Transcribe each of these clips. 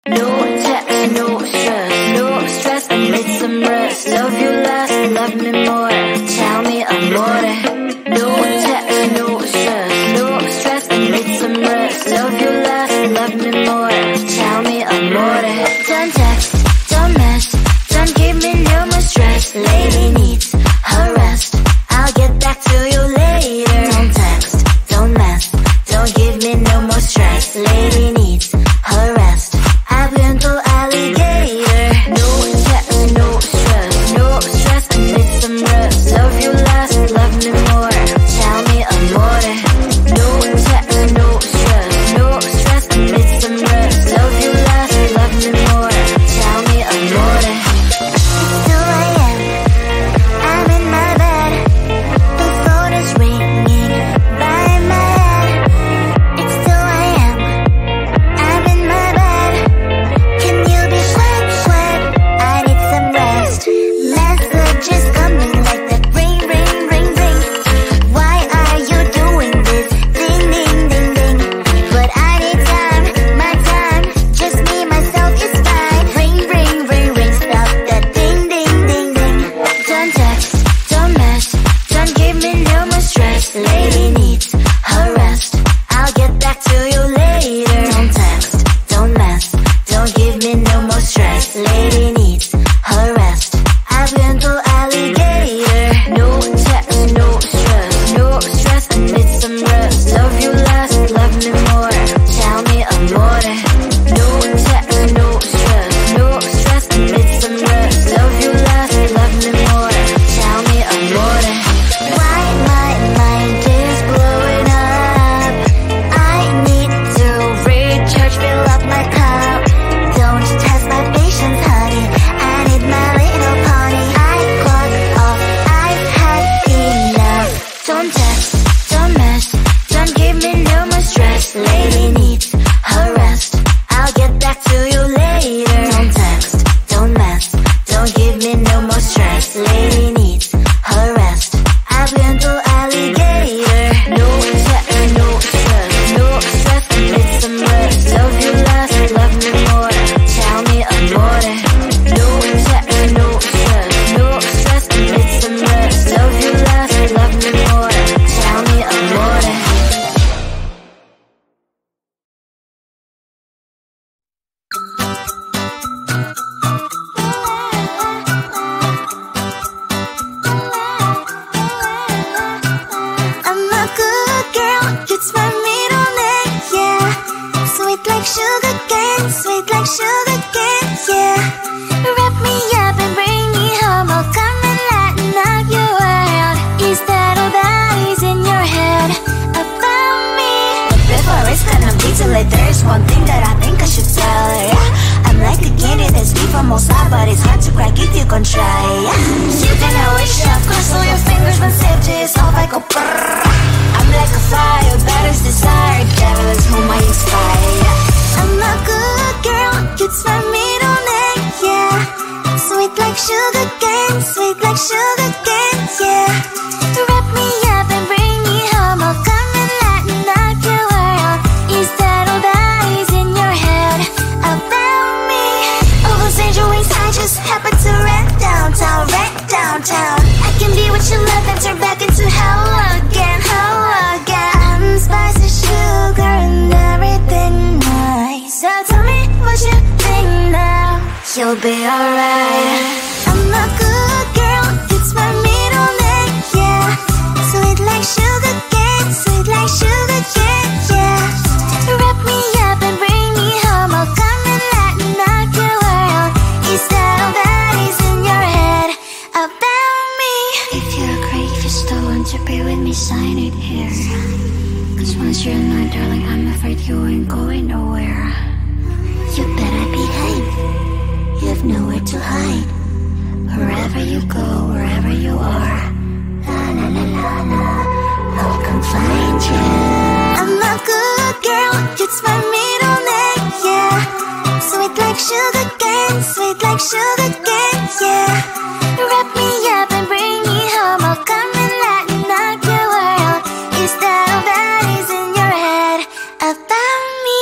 No text, no stress, no stress, I need some rest. Love you less, love me more, tell me amore. No text, no stress, no stress, I need some rest. Love you less, love me more, tell me amore. Don't text, don't mess, don't give me no more stress. Lady needs her rest, I'll get back to you later. Don't text, don't mess, don't give me no more stress. Lady needs her rest, I've been to alligator. No text, no stress, no stress, I need some rest. Love you less, love me more, tell me amore. No text, no stress, no stress, I need some rest. Love you less, love me more, tell me amore. It's 2 a.m., I'm in my bed, the phone is ringing by my head. It's 2 a.m., I'm in my bed, can you be sweat, sweat? I need some rest. Messages coming like that ring, ring, ring, ring. Why are you doing this? Ding, ding, ding, ding. But I need time, my time, just me, myself is fine. Ring, ring, ring, ring, stop that ding, ding, ding, ding. Don't text, don't mess, don't give me no more stress. Lady needs her rest, I'll get back to you later. Don't text, don't mess, don't give me no more stress. Lady needs her rest, I've been to alligator. No text, no stress, no stress, I need some rest. Love you less, love me more, tell me amore. No text, no stress, no stress, I need some rest. Love you less, love me more, tell me amore. Why my mind is blowing up, I need to recharge, fill up my cup. Don't test my patience, honey, I need my little pony. I clock off, I've had enough. Don't text, don't mess, don't give me no more stress. Lady needs her rest, I'll get back to you later. Don't text, don't mess, don't give me no more stress. Lady needs her rest, I've been to alligator. No text, no stress, no stress, I need some rest. Love you less, love me more, tell me amore. No text, no stress, no stress, I need some rest. Love you less, love me more, tell me amore. I'm a good girl, it's my middle name, yeah. Sweet like sugar cane, sweet like sugar cane, yeah. Wrap me up and bring me home, I'll come and lighten up your world. Is that all that is in your head about me? Before it's gonna be too late, there's one thing that I think I should tell her, yeah. I'm like a candy that's deep from outside, but it's hard to crack if you can try, yeah. You can always shove, cross all your fingers when safety is off, I go brrrr. I'm like a fire, that is desire, devil is whom I inspire, yeah. I'm a good girl, it's my middle name, yeah. Sweet like sugar cane, sweet like sugar cane, yeah. Wrap me up and bring me home, I'll come and lighten up your world. Is that all that is in your head about me? Overstage your wings, I just happen to rent downtown, rent downtown. I can be what you love and turn back into hell again, hell again. I'm spicy sugar and everything nice. So tell me what you think now, you'll be alright. I'm a good girl, it's my middle name, yeah. Sweet like sugar cane, sweet like sugar cane, yeah. Wrap me up and bring me home, I'll come and lighten up your world. Is that all that is in your head about me? If you're great, if you still want to be with me, sign it here. Cause once you're not, darling, I'm afraid you ain't going nowhere. You better behave, you have nowhere to hide. Wherever you go, wherever you are, la la la la la, I'll come find you. I'm a good girl, it's my middle name, yeah. Sweet like sugar cane, sweet like sugar cane, yeah. Wrap me up and bring me home, I'll come and lighten up your world. Is that all that is in your head about me?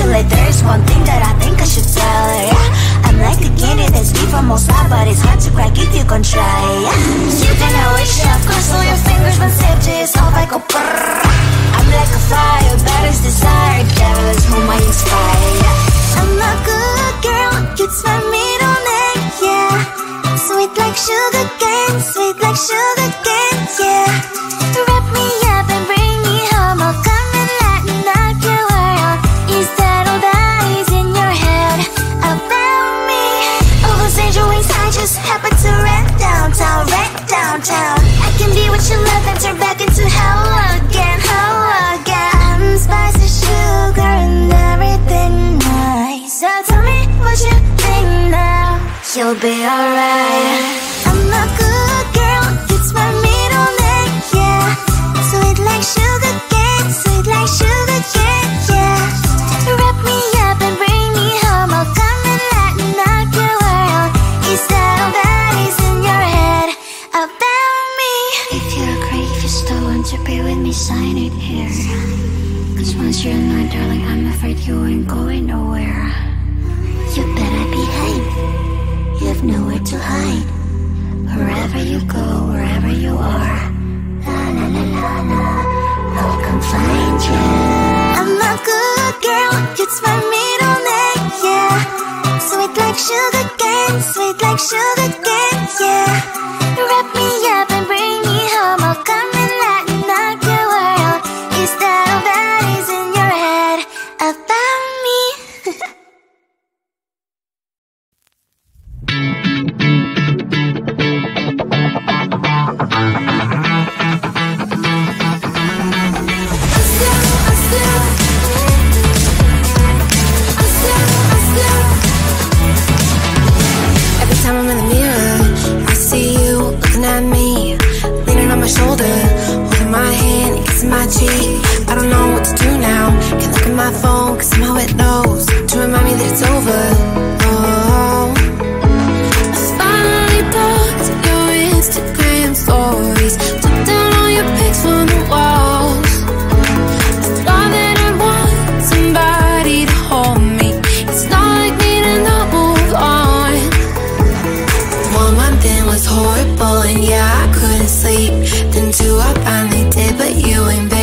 like there's one thing that I think I should tell her, yeah. I'm like a candy that's deep from most high, but it's hard to crack if you can try, yeah. You can always shove, cross all your fingers when safety is off, I go brrrr. I'm like a fire, that is desire, devil is whom I inspire, yeah. I'm a good girl, it's my middle name, yeah. Sweet like sugar cane, sweet like sugar cane, yeah. Wrap me up and bring me home, I'll come and lighten up your world. Is that all that is in your head about me? All those angel wings I just happen to rent downtown, I can be what you love and turn back into hell again, I'm spicy sugar and everything nice. So tell me what you think now, you'll be alright. I'm a good girl, it's my middle name, yeah. Sweet like sugar cane, sweet like sugar cane, yeah. Wrap me up and bring me home, I'll come and lighten up your world. Is that all that is in your head about me? If you're great, if you still want to be with me, sign it here. Cause once you're in line, darling, I'm afraid you ain't going nowhere. You better behave, you have nowhere to hide. Wherever you go, wherever you are, la la la la la, I'll come find you. I'm a good girl, it's my middle name, yeah. Sweet like sugar cane, sweet like sugar cane, yeah. Wrap me up and bring me home, I'll come and lighten up your world. Is that all that is in your head about me? Every time I'm in the mirror, I see you looking at me, leaning on my shoulder, holding my hand, kissing my cheek. I don't know what to do now. Can't look at my phone, cause somehow it knows to remind me that it's over. Oh, I finally blocked your Instagram stories, took down all your pics from the walls. I thought that I want somebody to hold me. It's not like me to not move on. 1 month in was horrible, and yeah, I couldn't sleep. Then 2, I finally did, but you ain't back.